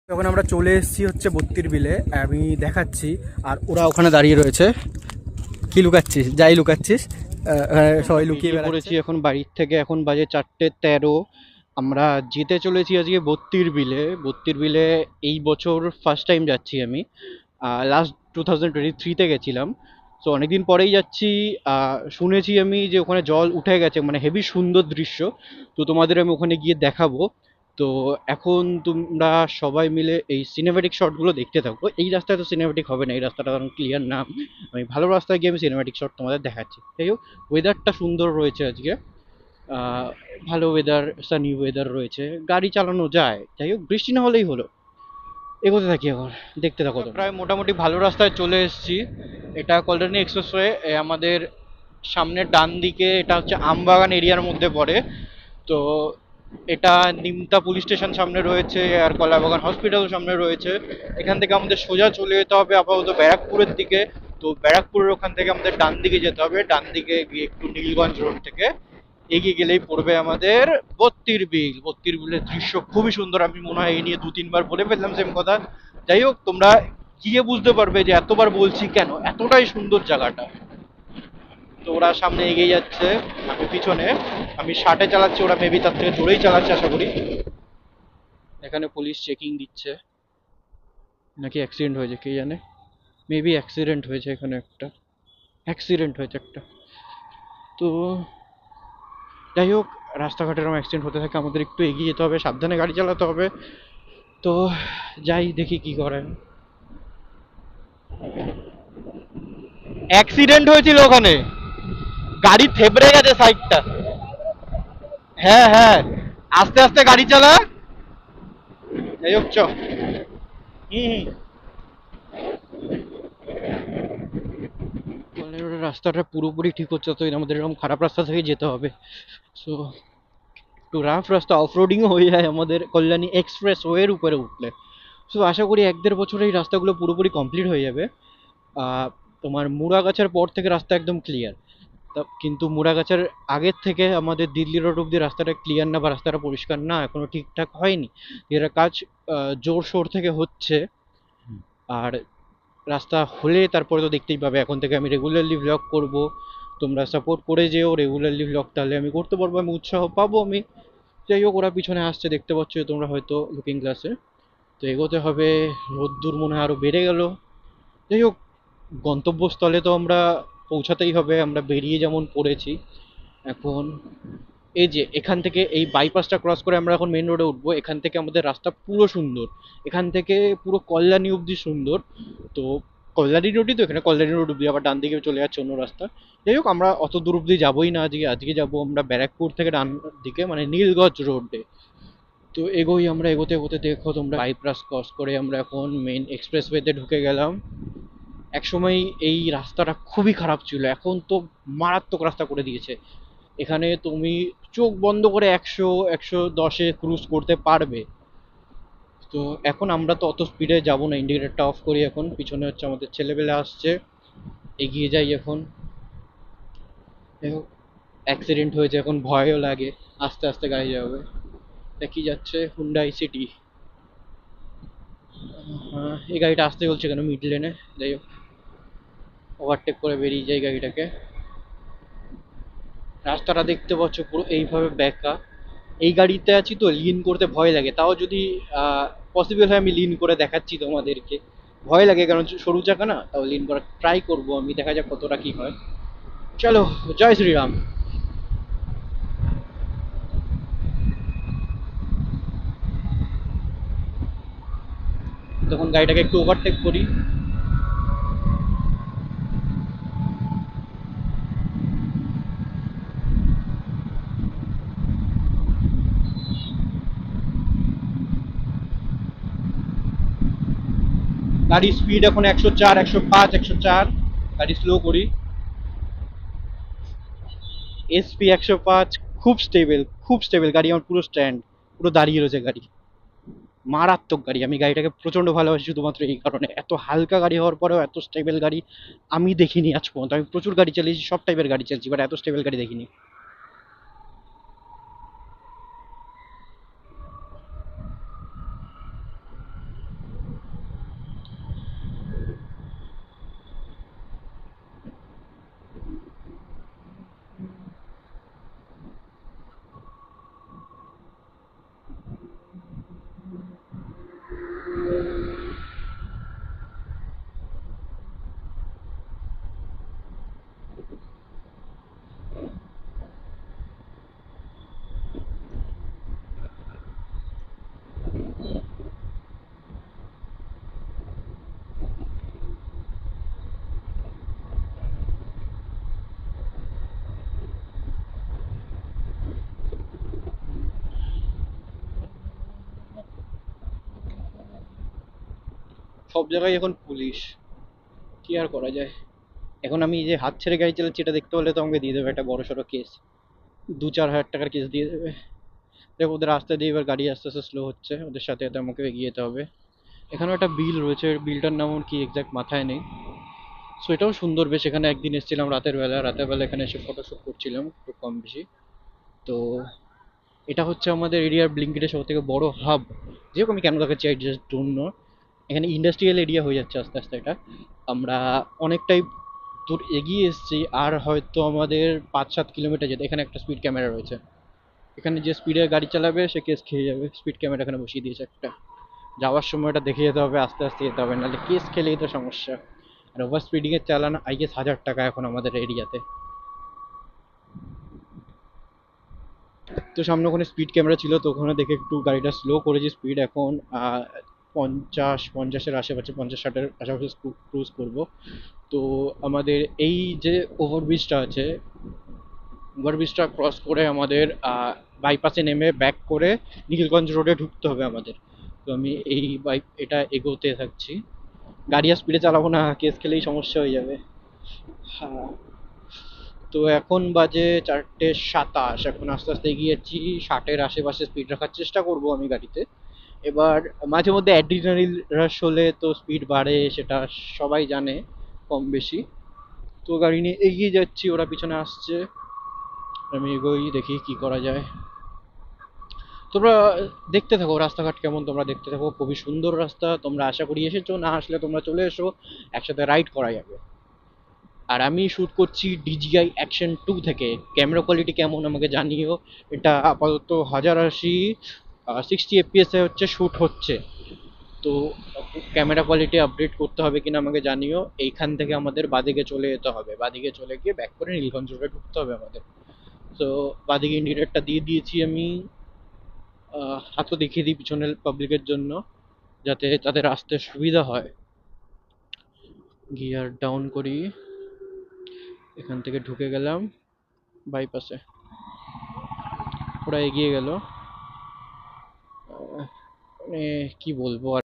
যখন আমরা চলে এসেছি হচ্ছে বত্তির বিলে, আমি দেখাচ্ছি। আর ওরা ওখানে দাঁড়িয়ে রয়েছে। কি লুকাচ্ছিস? যাই লুকাচ্ছিস, সবাই লুকিয়ে বেরিয়ে বেড়াচ্ছে। পড়েছি এখন বাড়ির থেকে। এখন বাজে 4:13। আমরা যেতে চলেছি আজকে বত্তির বিলে। বত্তির বিলে এই বছর ফার্স্ট টাইম যাচ্ছি আমি। লাস্ট 2023-তে গেছিলাম। সো অনেকদিন পরেই যাচ্ছি। শুনেছি আমি যে ওখানে জল উঠে গেছে, মানে হেভি সুন্দর দৃশ্য। তো তোমাদের আমি ওখানে গিয়ে দেখাবো। তো এখন তোমরা সবাই মিলে এই সিনেম্যাটিক শটগুলো দেখতে থাকো। এই রাস্তায় তো সিনেম্যাটিক হবে না, এই রাস্তাটা কারণ ক্লিয়ার না। আমি ভালো রাস্তায় গিয়ে আমি সিনেম্যাটিক শট তোমাদের দেখাচ্ছি। যাই হোক, ওয়েদারটা সুন্দর রয়েছে আজকে। আহ, ভালো ওয়েদার, সানি ওয়েদার রয়েছে, গাড়ি চালানো যায়। যাই হোক, বৃষ্টি না হলেই হলো। এগোতে থাকি এখন, দেখতে থাকো তোমরা। প্রায় মোটামুটি ভালো রাস্তায় চলে এসেছি। এটা কল্যাণী এক্সপ্রেসওয়ে। আমাদের সামনের ডান দিকে এটা হচ্ছে আমবাগান এরিয়ার মধ্যে পড়ে। তো এটা নিমতা পুলিশ স্টেশন সামনে রয়েছে, আর কলাবাগান হসপিটাল সামনে রয়েছে। এখান থেকে আমাদের সোজা চলে যেতে হবে আপাতত ব্যারাকপুরের দিকে। তো ব্যারাকপুরের ওখান থেকে আমাদের ডান দিকে যেতে হবে, ডান দিকে গিয়ে একটু নীলগঞ্জ রোড থেকে এগিয়ে গেলেই পড়বে আমাদের বত্তির বিল। বত্তির বিলের দৃশ্য খুবই সুন্দর। আমি মনে হয় এই নিয়ে 2-3 বার বলে ফেললাম সেম কথা। যাই হোক, তোমরা গিয়ে বুঝতে পারবে যে এতবার বলছি কেন, এতটাই সুন্দর জায়গাটা। তো ওরা সামনে এগিয়ে যাচ্ছে, আমি পিছনে। আমি 60-এ চালাচ্ছি, ওরা মেবি তার থেকে জোরেই চালাচ্ছে আশা করি। এখানে পুলিশ চেকিং দিচ্ছে। নাকি অ্যাক্সিডেন্ট হয়েছে কে জানে। মেবি অ্যাক্সিডেন্ট হয়েছে, এখানে একটা অ্যাক্সিডেন্ট হয়েছে একটা। তো যাই হোক, রাস্তাঘাটে এরকম অ্যাক্সিডেন্ট হতে থাকে, আমাদের একটু এগিয়ে যেতে হবে, সাবধানে গাড়ি চালাতে হবে। তো যাই দেখি কি করে। অ্যাক্সিডেন্ট হয়েছিল ওখানে, গাড়ি থেবড়ে গেছে সাইডটা। হ্যাঁ হ্যাঁ, আস্তে আস্তে গাড়ি চালা। যাই হোক, চ। হুম হুম। রাস্তাটা পুরোপুরি ঠিক হচ্ছে, তো আমাদের এরকম খারাপ রাস্তা থেকে যেতে হবে। সো একটু রাফ রাস্তা, অফ রোডিংও হয়ে যায় আমাদের কল্যাণী এক্সপ্রেস ওয়ের উপরে উঠলে। সো আশা করি 1-1.5 বছরে এই রাস্তাগুলো পুরোপুরি কমপ্লিট হয়ে যাবে। আহ, তোমার মুড়াগাছার পর থেকে রাস্তা একদম ক্লিয়ার। কিন্তু মুড়াগাছার আগের থেকে আমাদের দিল্লি রোড অব্দি রাস্তাটা ক্লিয়ার না, বা রাস্তাটা পরিষ্কার না, এখনো ঠিকঠাক হয়নি। এর কাজ জোরশোর থেকে হচ্ছে। আর রাস্তা হলে তারপরে তো দেখতেই পাবে। এখন থেকে আমি রেগুলারলি ভ্লগ করব, তোমরা সাপোর্ট করে যেও রেগুলারলি ভ্লগ, তাহলে আমি করতে পারবো, আমি উৎসাহ পাবো আমি। যাই হোক, ওরা পিছনে আসছে, দেখতে পাচ্ছ তোমরা হয়তো লুকিং গ্লাসে। তো এগোতে হবে। রোদ্দুর মনে হয় আরো বেড়ে গেল। যাই হোক, গন্তব্যস্থলে তো আমরা পৌঁছাতেই হবে, আমরা বেরিয়ে যেমন পড়েছি। এখন এই যে এখান থেকে এই বাইপাসটা ক্রস করে আমরা এখন মেন রোডে উঠবো। এখান থেকে আমাদের রাস্তা পুরো সুন্দর, এখান থেকে পুরো কল্যাণী অবধি সুন্দর। তো কল্যাণী রোডই তো, এখানে কল্যাণী রোড অব্দি আবার ডান দিকে চলে যাচ্ছে অন্য রাস্তা। যাই হোক, আমরা অত দূর অব্দি যাবোই না আজকে। আজকে যাবো আমরা ব্যারাকপুর থেকে ডান দিকে, মানে নীলগঞ্জ রোডে। তো এগোই আমরা, এগোতে এগোতে দেখো তোমরা বাইপাস ক্রস করে আমরা এখন মেন এক্সপ্রেসওয়েতে ঢুকে গেলাম। একসময় এই রাস্তাটা খুবই খারাপ ছিল, এখন তো মারাত্মক রাস্তা করে দিয়েছে। এখানে তুমি চোখ বন্ধ করে 100-110-এ ক্রুজ করতে পারবে। তো এখন আমরা তো অত স্পিডে যাব না, ইন্ডিকেটরটা অফ করি এখন। পিছনে হচ্ছে আমাদের ছেলেবেলে আসছে, এগিয়ে যাই এখন। দেখো, অ্যাক্সিডেন্ট হয়েছে, এখন ভয়ও লাগে। আস্তে আস্তে গাড়ি যাবে। দেখি যাচ্ছে হুন্ডাই সিটি। এই গাড়িটা আসতে বলছে কেন মিড লেনে? যাই হোক, ওভারটেক করে বেরিয়ে যাই গাড়িটাকে। রাস্তাটা দেখতে পাচ্ছ পুরো এইভাবে বেঁকা। এই গাড়িতে আছি তো লিন করতে ভয় লাগে, তাও যদি পসিবল হয় আমি লিন করে দেখাচ্ছি তোমাদেরকে। ভয় লাগে কারণ সরু চাকা না, তাও লিন করার ট্রাই করব আমি, দেখা যাক কতটা কি হয়। চলো, জয় শ্রীরাম। তখন গাড়িটাকে একটু ওভারটেক করি। গাড়ির স্পিড এখন 104, 105, 104। গাড়ি স্লো করি। এসপি 105। খুব স্টেবল, খুব স্টেবল গাড়ি আমার, পুরো স্ট্যান্ড, পুরো দাঁড়িয়ে রয়েছে গাড়ি। মারাত্মক গাড়ি। আমি গাড়িটাকে প্রচন্ড ভালোবাসি শুধুমাত্র এই কারণে, এত হালকা গাড়ি হওয়ার পরেও এত স্টেবল গাড়ি আমি দেখিনি আজ পর্যন্ত। আমি প্রচুর গাড়ি চালিয়েছি, সব টাইপের গাড়ি চালিয়েছি, বাট এত স্টেবল গাড়ি দেখিনি। সব জায়গায় এখন পুলিশ, কি আর করা যায়। এখন আমি যে হাত ছেড়ে গাড়ি চালাচ্ছি এটা দেখতে হলে তো আমাকে দিয়ে দেবে একটা বড় সড়ো কেস, 2-4 হাজার টাকার কেস দিয়ে দেবে। দেখো ওদের রাস্তা দিয়ে এবার গাড়ি আস্তে আস্তে স্লো হচ্ছে, ওদের সাথে সাথে আমাকে এগিয়ে যেতে হবে। এখানেও একটা বিল রয়েছে, বিলটার নাম আমার কি এক্সাক্ট মাথায় নেই। সো এটাও সুন্দর বেশ, এখানে একদিন এসেছিলাম রাতের বেলা এখানে এসে ফটোশ্যুট করছিলাম একটু কম বেশি। তো এটা হচ্ছে আমাদের এরিয়ার ব্লিঙ্কিটের সব থেকে বড় হাব। যেরকম আমি কেন দেখাচ্ছি আই জাস্ট ডোন্ট নো। এখানে ইন্ডাস্ট্রিয়াল এরিয়া হয়ে যাচ্ছে আস্তে আস্তে এটা। আমরা অনেকটাই দূর এগিয়ে এসেছি, আর হয়তো আমাদের 5-7 কিলোমিটার যেতে। এখানে একটা স্পিড ক্যামেরা রয়েছে, এখানে যে স্পিডে গাড়ি চালাবে সে কেস খেয়ে যাবে। স্পিড ক্যামেরা এখানে বসিয়ে দিয়েছে একটা। যাওয়ার সময় এটা দেখে যেতে হবে, আস্তে আস্তে যেতে হবে, নাহলে কেস খেলেই তো সমস্যা। আর ওভার স্পিডিং এর চালান আই গেস 1,000 টাকা এখন আমাদের এরিয়াতে। তো সামনে ওখানে স্পিড ক্যামেরা ছিল, তো ওখানে দেখে একটু গাড়িটা স্লো করেছি স্পিড। এখন 50-50-এর আশেপাশে, 50-60-এর আশেপাশে ক্রুজ করবো। তো আমাদের এই যে ওভারব্রিজটা আছে, ওভারব্রিজটা ক্রস করে আমাদের বাইপাসে নেমে ব্যাক করে নিখিলগঞ্জ রোডে ঢুকতে হবে আমাদের। তো আমি এটা এগোতে থাকছি, গাড়ি আর স্পিডে চালাবো না, কেস খেলেই সমস্যা হয়ে যাবে। হ্যাঁ। তো এখন বাজে 4:27, এখন আস্তে আস্তে এগিয়ে যাচ্ছি, 60-এর আশেপাশে স্পিড রাখার চেষ্টা করব আমি গাড়িতে। এবার মাঝে মধ্যে অ্যাড্রিনালিন রাশ হলে তো স্পিড বাড়ে, সেটা সবাই জানে কম বেশি। তো গাড়ি নিয়ে এগিয়ে যাচ্ছি, ওরা পিছনে আসছে, আমি এগোই, দেখি কি করা যায়। তোমরা দেখতে থাকো রাস্তাঘাট কেমন, তোমরা দেখতে থাকো, খুবই সুন্দর রাস্তা। তোমরা আশা করি এসেছো, না আসলে তোমরা চলে এসো, একসাথে রাইড করা যাবে। আর আমি শ্যুট করছি ডিজিআই অ্যাকশন 2 থেকে। ক্যামেরা কোয়ালিটি কেমন আমাকে জানিও। এটা আপাতত 1080 60 FPS এ হচ্ছে শ্যুট হচ্ছে। তো ক্যামেরা কোয়ালিটি আপডেট করতে হবে কিনা আমাকে জানিও। এইখান থেকে আমাদের বাদিকে চলে যেতে হবে, বাদিকে চলে গিয়ে ব্যাক করে নীলগঞ্জ রোডে ঢুকতে হবে আমাদের। তো বাদিকে ইন্ডিকেটরটা দিয়ে দিয়েছি আমি। হাতও দেখিয়ে দিই পিছনের পাবলিকের জন্য, যাতে তাদের আসতে সুবিধা হয়। গিয়ার ডাউন করি, এখান থেকে ঢুকে গেলাম বাইপাসে, ওরা এগিয়ে গেল। মানে কি বলবো আর।